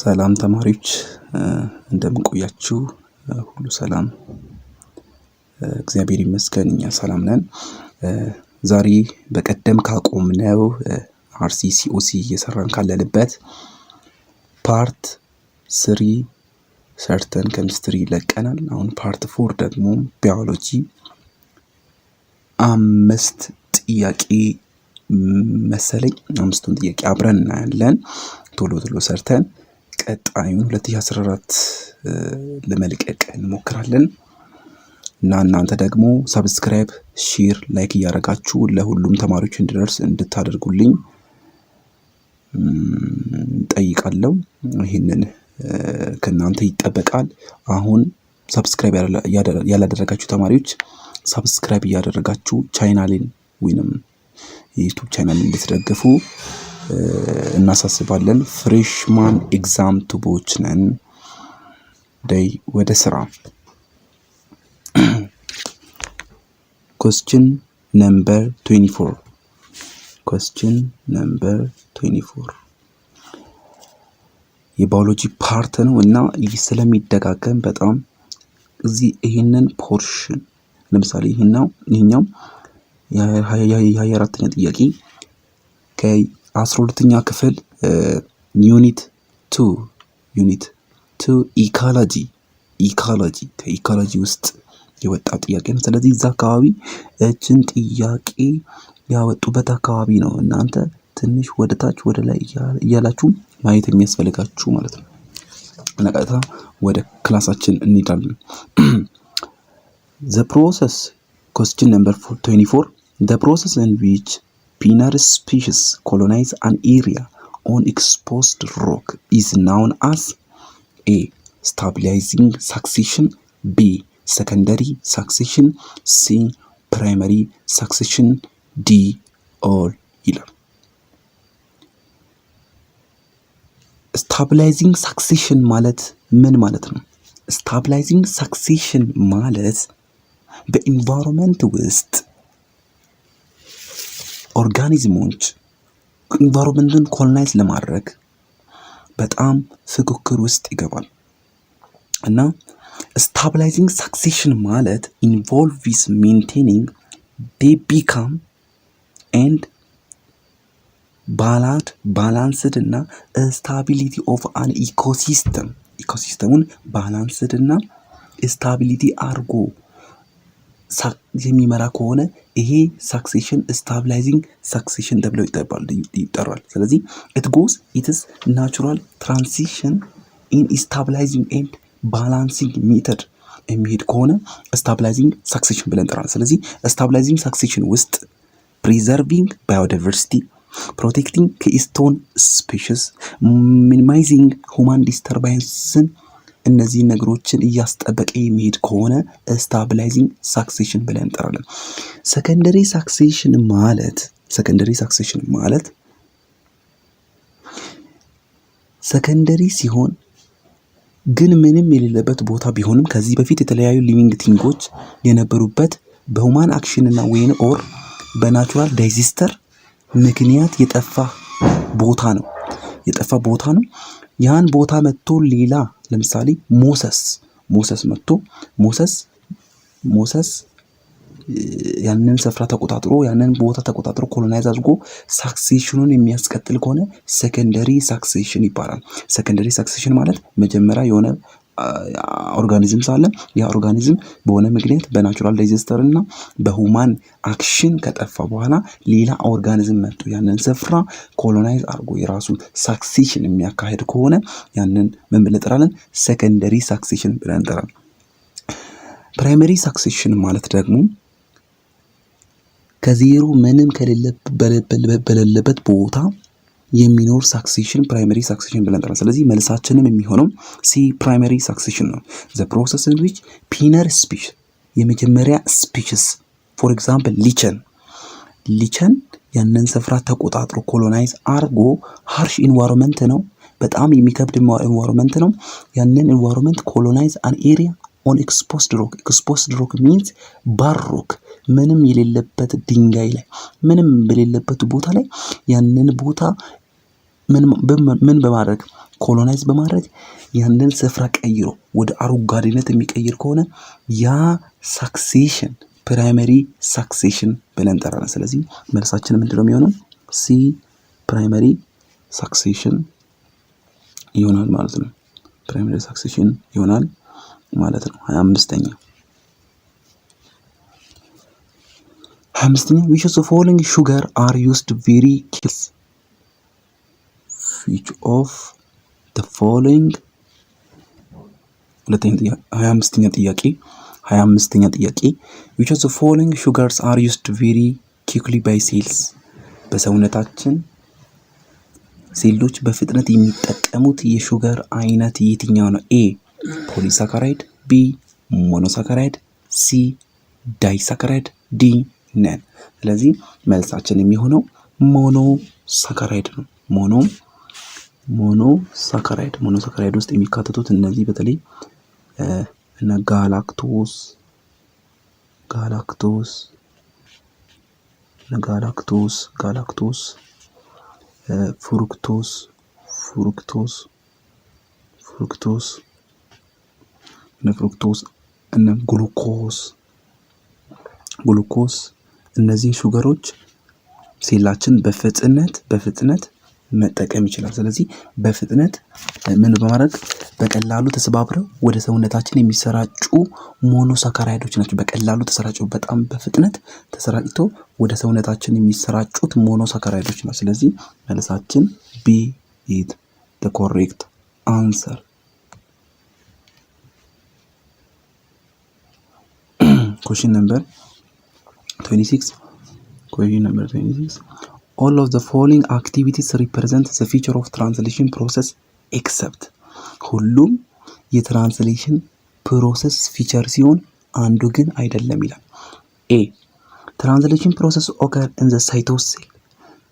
ሰላም ተማሪዎች እንደምን ቆያችሁ? ሁሉ ሰላም እግዚአብሔር ይመስገን እኛ ሰላም ነን። ዛሬ በቀደም ካቆምነው አርሲሲኦሲ እየሰራን ካለንበት ፓርት 3 ሰርተን ኬሚስትሪ ለቀናል። አሁን ፓርት 4 ደግሞ ባዮሎጂ 5 ጥያቄ መሰለኝ 5ቱን ጥያቄ አብረን እናያለን። ቶሎ ሰርተን ቀጣዩን 2014 ለመልቀቅ እንሞክራለን እና እናንተ ደግሞ ሰብስክራይብ፣ ሼር፣ ላይክ እያደረጋችሁ ለሁሉም ተማሪዎች እንዲደርስ እንድታደርጉልኝ ጠይቃለሁ። ይሄንን ከናንተ ይጠበቃል። አሁን ሰብስክራይብ ያላደረጋችሁ ተማሪዎች ሰብስክራይብ እያደረጋችሁ ቻናሌን ወይንም የዩቲዩብ ቻናሌን እንድትደግፉ እናሳስባለን። ፍሬሽማን ኤግዛም ቱቦች ነን። ወደ ስራ question number 24 የባዮሎጂ ፓርት ነው እና ስለሚደጋገም በጣም እዚህ ይሄንን ፖርሽን ለምሳሌ ይሄኛው የ24ኛ ጥያቄ ከ12ኛ ክፍል ዩኒት 2 ኢኮሎጂ ውስጥ የወጣ ጥያቄ ነው። ስለዚህ እዛ አካባቢ እችን ጥያቄ ያወጡበት አካባቢ ነው እናንተ ትንሽ ወደ ታች ወደ ላይ እያላችሁ ማየት የሚያስፈልጋችሁ ማለት ነው። እና ቀጥታ ወደ ክላሳችን እንሄዳለን። The process question number 24 the process in which pioneer species colonize an area on exposed rock is known as A. stabilizing succession, B. secondary succession, C. primary succession, D. all ይላል። ስታቢላይዚንግ ሳክሴሽን ማለት ምን ማለት ነው? ስታቢላይዚንግ ሳክሴሽን ማለት በኢንቫይሮንመንት ውስጥ ኦርጋኒዝሞች ኢንቫይሮንመንትን ኮሎናይዝ ለማድረግ በጣም ፍክክር ውስጥ ይገባል እና ስታቢላይዚንግ ሳክሴሽን ማለት ኢንቮልቭስ ሜንቴኒንግ they become and ባላንስድ እና ስታቢሊቲ ኦፍ አን ኢኮሲስተሙን ባላንስድ እና ስታቢሊቲ አድርጎ የሚመራ ከሆነ ይሄ ሳክሴሽን ስታቢላይዚንግ ሳክሴሽን ተብሎ ይጠራል። ስለዚህ ኢትስ ናቹራል ትራንዚሽን ኢን ስታቢላይዚንግ ኤንድ ባላንሲንግ ሜተድ የሚሄድ ከሆነ ስታቢላይዚንግ ሳክሴሽን ብለን እንጠራለን። ስለዚህ ስታቢላይዚንግ ሳክሴሽን ውስጥ ፕሪዘርቪንግ ባዮዳይቨርሲቲ፣ ፕሮቴክቲንግ ኪስቶን ስፔሽስ፣ ሚኒማይዚንግ ሁማን ዲስተርባንስን እነዚህ ነገሮችን እያስጠበቀ የሚሄድ ከሆነ ስታቢላይዚንግ ሳክሴሽን ብለን እንጠራለን። ሰከንደሪ ሳክሴሽን ማለት ሰከንደሪ ሲሆን ግን ምንም የሌለበት ቦታ ቢሆንም ከዚህ በፊት የተለያዩ ሊቪንግ ቲንጎች የነበሩበት በሁማን አክሽን እና ወይን ኦር በናቹራል ዲዛስተር ምክንያት የጠፋ ቦታ ነው። ያን ቦታ መጥቶ ሌላ ለምሳሌ ሞሰስ መጥቶ ሞሰስ ያንን ስፍራ ተቆጣጥሮ ያንን ቦታ ተቆጣጥሮ ኮሎናይዝ አድርጎ ሳክሴሽኑን የሚያስቀጥል ከሆነ ሰከንደሪ ሳክሴሽን ይባላል። ሰከንደሪ ሳክሴሽን ማለት መጀመሪያ የሆነ ኦርጋኒዝም ሳለ ያ ኦርጋኒዝም በሆነ ምክንያት በናቹራል ዲዛስተር እና በሁማን አክሽን ከጠፋ በኋላ ሌላ ኦርጋኒዝም መጥቶ ያንን ስፍራ ኮሎናይዝ አድርጎ የራሱ ሳክሴሽን የሚያካሄድ ከሆነ ያንን ምን ብለን እንጠራለን? ሰከንደሪ ሳክሴሽን ብለን እንጠራለን። ፕራይመሪ ሳክሴሽን ማለት ደግሞ ከዜሮ ምንም በሌለበት ቦታ የሚኖር ሳክሴሽን ፕራይመሪ ሳክሴሽን ብለን እንጠራለን። ስለዚህ መልሳችንም የሚሆነው ሲ ፕራይመሪ ሳክሴሽን ነው። ዘ ፕሮሰስ ኢን ዊች ፒነር ስፒሽ የመጀመሪያ ስፒሽስ ፎር ኤግዛምፕል ሊቸን ያንን ስፍራ ተቆጣጥሮ ኮሎናይዝ አርጎ ሃርሽ ኢንቫይሮንመንት ነው፣ በጣም የሚከብድ ኢንቫይሮንመንት ነው። ያንን ኢንቫይሮንመንት ኮሎናይዝ አን ኤሪያ ኦን ኤክስፖዝድ ሮክ ሚንስ ባር ሮክ ምንም የሌለበት ድንጋይ ላይ ምንም በሌለበት ቦታ ላይ ያንን ቦታ ምን በማድረግ ኮሎናይዝ በማድረግ ያንን ስፍራ ቀይሮ ወደ አረንጓዴነት የሚቀይር ከሆነ ያ ሳክሴሽን ፕራይመሪ ሳክሴሽን ብለን እንጠራለን። ስለዚህ መልሳችን ምንድነው የሚሆነው? ሲ ፕራይመሪ ሳክሴሽን ይሆናል ማለት ነው። ፕራይመሪ ሳክሴሽን ይሆናል ማለት ነው። 25ኛ which of the following sugar are used very carefully? which of the following 25ኛ ጥያቄ which of the following sugars are used very quickly by cells? በሰውነታችን ሴሎች በፍጥነት የሚጠቀሙት የሹገር አይነት የትኛው ነው? ኤ ፖሊሳካራይድ፣ ቢ ሞኖሳካራይድ፣ ሲ ዳይሳካራይድ፣ ዲ ነን። ስለዚህ መልሳችን የሚሆነው ሞኖሳካራይድ ነው። ሞኖሳካራይድ ውስጥ የሚካተቱት እነዚህ በተለይ እነ ጋላክቶስ፣ ፍሩክቶስ እነ ግሉኮስ እነዚህ ሹገሮች ሴላችን በፍጥነት መጠቀም ይችላል። ስለዚህ በፍጥነት ምን በማድረግ በቀላሉ ተሰባብረው ወደ ሰውነታችን የሚሰራጩ ሞኖሳካራይዶች ናቸው። በቀላሉ ተሰራጭተው በጣም በፍጥነት ተሰራጭተው ወደ ሰውነታችን የሚሰራጩት ሞኖሳካራይዶች ናቸው። ስለዚህ መልሳችን ቢ ኢዝ ዘ ኮሬክት አንሰር። Question number 26. All of the following activities represent the feature of translation process except ሁሉም የትራንስሌሽን ፕሮሰስ ፊቸር ሲሆን አንዱ ግን አይደለም ይላል። ኤ ትራንስሌሽን ፕሮሰስ ኦከር ኢን ዘ ሳይቶሴል።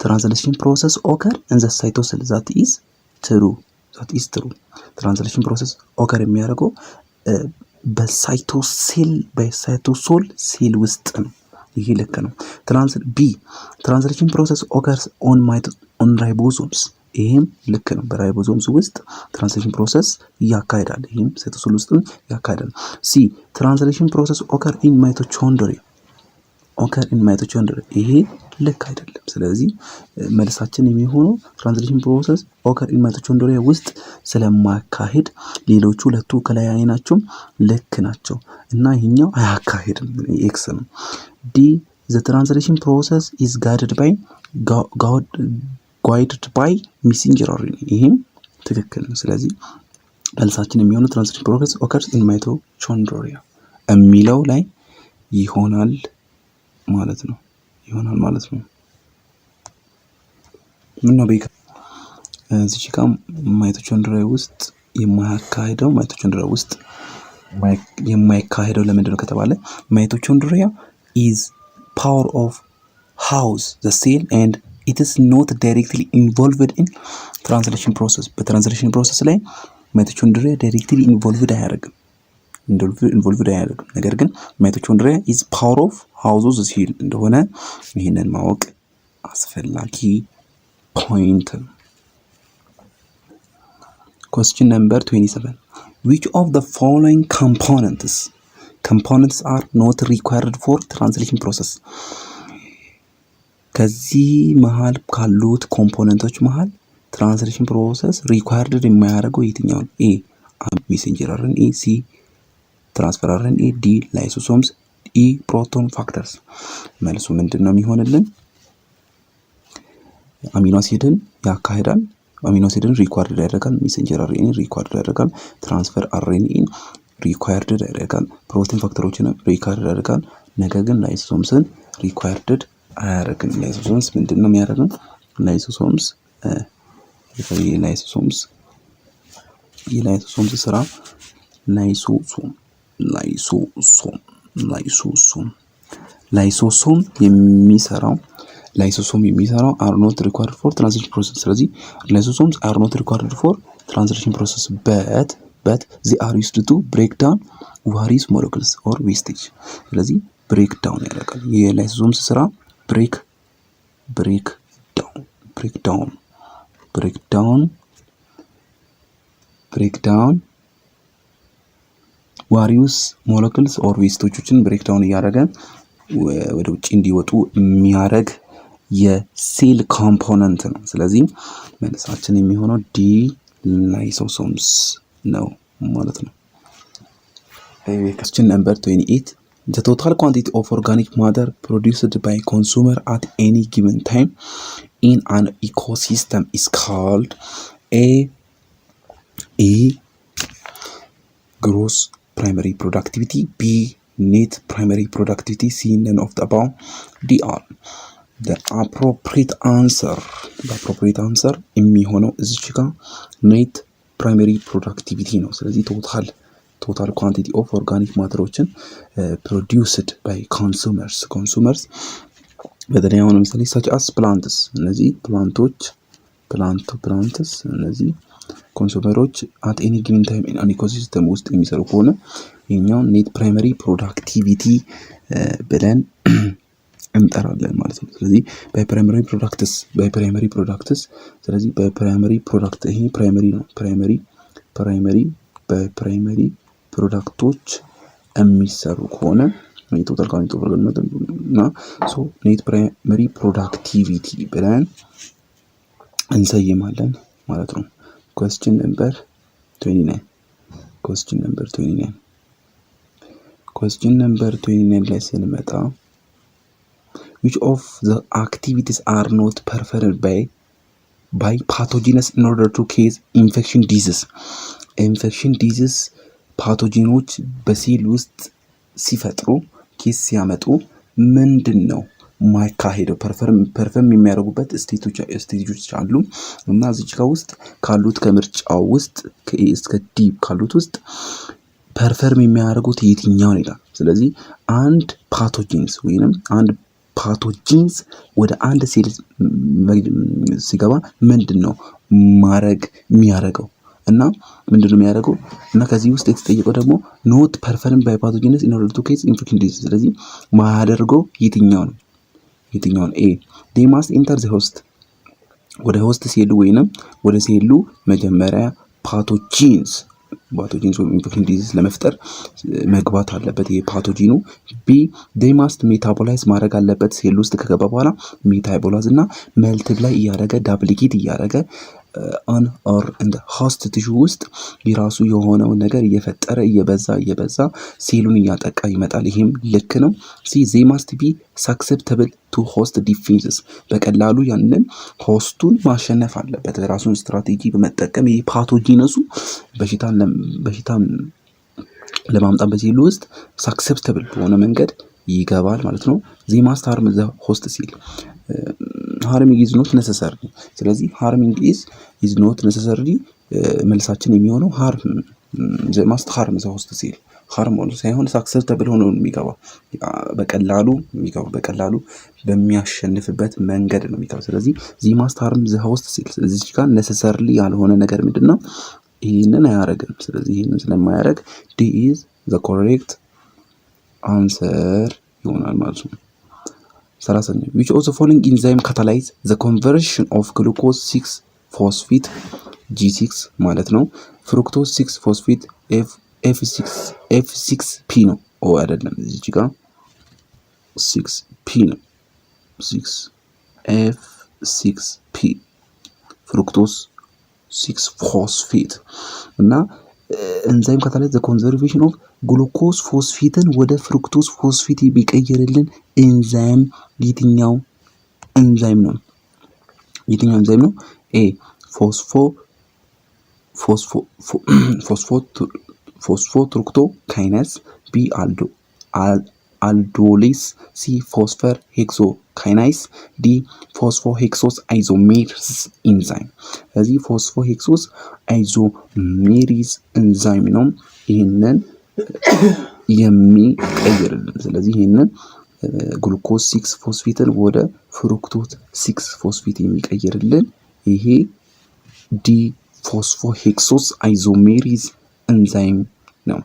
ትራንስሌሽን ፕሮሰስ ኦከር ኢን ዘ ሳይቶሴል ዛት ኢዝ ትሩ። ትራንስሌሽን ፕሮሰስ ኦከር የሚያደርገው በሳይቶሶል ሴል ውስጥ ነው። ይሄ ልክ ነው። ቢ ትራንስሌሽን ፕሮሰስ ኦከርስ ኦን ራይቦዞምስ። ይሄም ልክ ነው። በራይቦዞምስ ውስጥ ትራንስሌሽን ፕሮሰስ ያካሂዳል። ይሄም ሳይቶሶል ውስጥ ያካሂዳል። ሲ ትራንስሌሽን ፕሮሰስ ኦከር ኢን ማይቶኮንድሪያ። ይሄ ልክ አይደለም። ስለዚህ መልሳችን የሚሆነው ትራንስሌሽን ፕሮሰስ ኦከር ኢን ማይቶኮንድሪያ ውስጥ ስለማያካሂድ ሌሎቹ ሁለቱ ከላይ ናቸው ልክ ናቸው እና ይሄኛው አያካሂድም። ኤክስ ነው። ዲ ዘ ትራንስሌሽን ፕሮሰስ ኢዝ ጋይድድ ባይ ሜሴንጀር አርኤንኤ። ይሄም ትክክል ነው። ስለዚህ መልሳችን የሚሆነው ትራንስሌሽን ፕሮሰስ ኦከርስ ኢን ማይቶኮንድሪያ የሚለው ላይ ይሆናል ማለት ነው። ምን ነው በቃ እዚህ ጋር ማይቶኮንድሪያ ውስጥ የማይካሄደው ለምንድን ነው ከተባለ ማይቶኮንድሪያ is power of house the cell and it is not directly involved in translation process. በትራንስሌሽን ፕሮሰስ ላይ ማይቶኮንድሪያ ዳይሬክትሊ ኢንቮልቭድ አያደርግም። ነገር ግን ማይቶኮንድሪያ is power of house the cell እንደሆነ ይሄንን ማወቅ አስፈላጊ ፖይንት። Question number 27. Which of the following components are not required for translation process? ከዚህ መሃል ካሉት ኮምፖነንቶች መሃል ትራንስሌሽን ፕሮሰስ ሪኳየርድ የማያደርገው የትኛው ነው? ኤ ሜሴንጀር አርኤንኤ፣ ሲ ትራንስፈር አርኤንኤ፣ ዲ ላይሶሶምስ፣ ኢ ፕሮቶን ፋክተርስ። መልሱ ምንድን ነው የሚሆንልን? አሚኖ አሲድን ያካሂዳል። አሚኖ አሲድን ሪኳየርድ ያደርጋል። ሜሴንጀር አርኤንኤ ሪኳየርድ ያደርጋል። ትራንስፈር አርኤንኤን ሪኳየርድ ያደርጋል። ፕሮቲን ፋክተሮችንም ሪኳየርድ ያደርጋል። ነገር ግን ላይሶሶምስን ሪኳየርድ አያደርግም። ላይሶሶምስ ምንድን ነው የሚያደርገው? ላይሶሶምስ ስራ ላይሶሶም የሚሰራው are not required for translation process። ስለዚህ lysosomes are not required for translation process but they are used to break down various molecules or wastage። ስለዚህ ብሬክ ዳውን ያደርጋል። የላይሶሶምስ ስራ ብሬክ ዳውን ብሬክዳውን ዋሪየስ ሞለኪውልስ ኦር ዌስቶችን ብሬክዳውን እያደረገ ወደ ውጪ እንዲወጡ የሚያደርግ የሴል ኮምፖነንት ነው። ስለዚህ መልሳችን የሚሆነው ዲ ላይሶሶምስ ነው ማለት ነው። question number 28 the total quantity of organic matter produced by consumer at any given time in an ecosystem is called A gross primary productivity, B net primary productivity, C none of the above, D all. the appropriate answer የሚሆነው እዚች ጋር net primary productivity ነው። ስለዚህ total quantity of organic matterዎችን produced by consumers በተለይ አሁን ለምሳሌ such as plants እነዚህ plants እነዚህ ኮንሱመሮች at any given time in an ecosystem ውስጥ የሚሰሩ ከሆነ የኛው net primary productivity ብለን እንጠራለን ማለት ነው። ስለዚህ by primary products ስለዚህ by primary product ይሄ primary ነው። primary ፕሮዳክቶች የሚሰሩ ከሆነ የቶታል ኳንቲቲ ኦፍ ኦርጋኒክ እና ሶ ኔት ፕራይመሪ ፕሮዳክቲቪቲ ብለን እንሰይማለን ማለት ነው። question number 29 ላይ ስንመጣ which of the activities are not performed by pathogens in order to cause infection disease ፓቶጂኖች በሴል ውስጥ ሲፈጥሩ ኬስ ሲያመጡ ምንድነው ማይካሄደው ፐርፈርም የሚያደርጉበት ስቴጆች አሉ እና እዚህ ጋር ውስጥ ካሉት ከምርጫው ውስጥ ከኤ እስከ ዲ ካሉት ውስጥ ፐርፈርም የሚያደርጉት የትኛው ነው? ስለዚህ አንድ ፓቶጂንስ ወደ አንድ ሴል ሲገባ ምንድነው ማድረግ የሚያደርገው እና ምንድነው የሚያደርገው እና ከዚህ ውስጥ የተጠየቀው ደግሞ ኖት ፐርፈርም ባይ ፓቶጂንስ ኢን ኦርደር ቱ ኬዝ ኢንፌክሽን ዲዚዝ ስለዚህ ማያደርገው የትኛው ነው ኤ they must enter the host ወደ ሆስት ሴሉ ወይንም ወደ ሴሉ መጀመሪያ ፓቶጂንስ ኢንፌክሽን ዲዚዝ ለመፍጠር መግባት አለበት ይሄ ፓቶጂኑ ቢ they must metabolize ማድረግ አለበት ሴል ውስጥ ከገባ በኋላ ሜታቦላይዝ እና መልቲፕላይ እያደረገ ዳፕሊኬት እያደረገ on or in the host tissue ውስጥ የራሱ የሆነው ነገር እየፈጠረ እየበዛ ሴሉን እያጠቃ ይመጣል። ይሄም ልክ ነው። they must be susceptible to host defenses በቀላሉ ያንን ሆስቱን ማሸነፍ አለበት ራሱን ስትራቴጂ በመጠቀም ይሄ ፓቶጂነሱ በሽታን ለማምጣት በሴሉ ውስጥ susceptible በሆነ መንገድ ይገባል ማለት ነው። they must harm the host cell harming is not necessary ስለዚህ harming is not necessary መልሳችን የሚሆነው they must harm the host cell harm ሆኖ ሳይሆን susceptible ሆኖ የሚገባው በቀላሉ በሚያሸንፍበት መንገድ ነው የሚገባው። ስለዚህ they must harm the host cell እዚህ ጋር necessarily ያልሆነ ነገር ምንድነው ይሄንን አያረግም። ስለዚህ ይሄንን ስለማያረግ D is the correct answer ይሆናል ማለት ነው። 30 which of the following enzyme catalyze the conversion of glucose 6-phosphate G6 ማለት ነው fructose 6-phosphate F6P ነው አይደለም እዚህ ጋር 6P ነው 6F6P fructose 6-phosphate እና enzyme catalyze the conversion of glucose phosphate ወደ fructose phosphate ቢቀየርልን ኤንዛይም የትኛው ኤንዛይም ነው ኤ ፎስፎትሩክቶካይነስ ቢ አልዶሊስ ሲ ፎስፈር ሄክሶካይናይስ ዲ ፎስፎሄክሶስ አይዞሜርስ ኢንዛይም ስለዚህ ፎስፎሄክሶስ አይዞሜሪስ ኢንዛይም ነው ይሄንን የሚቀይርልን ስለዚህ ይሄንን ግሉኮስ 6-ፎስፌትን ወደ ፍሩክቶስ 6-ፎስፌት የሚቀይርልን ይሄ ዲ ፎስፎሄክሶስ አይዞሜሪስ ኢንዛይም ነው።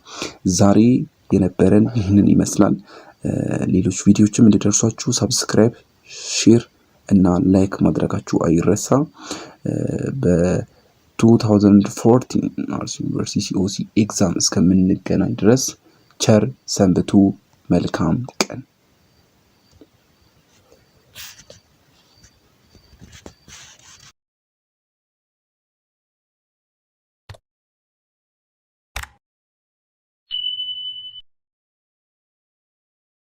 ዛሬ የነበረን ይህንን ይመስላል። ሌሎች ቪዲዮዎችም እንዲደርሷችሁ ሰብስክራይብ፣ ሼር እና ላይክ ማድረጋችሁ አይረሳ። 2014 አርሲ ዩኒቨርሲቲ ሲኦሲ ኤግዛም እስከምንገናኝ ድረስ ቸር ሰንብቱ። መልካም ቀን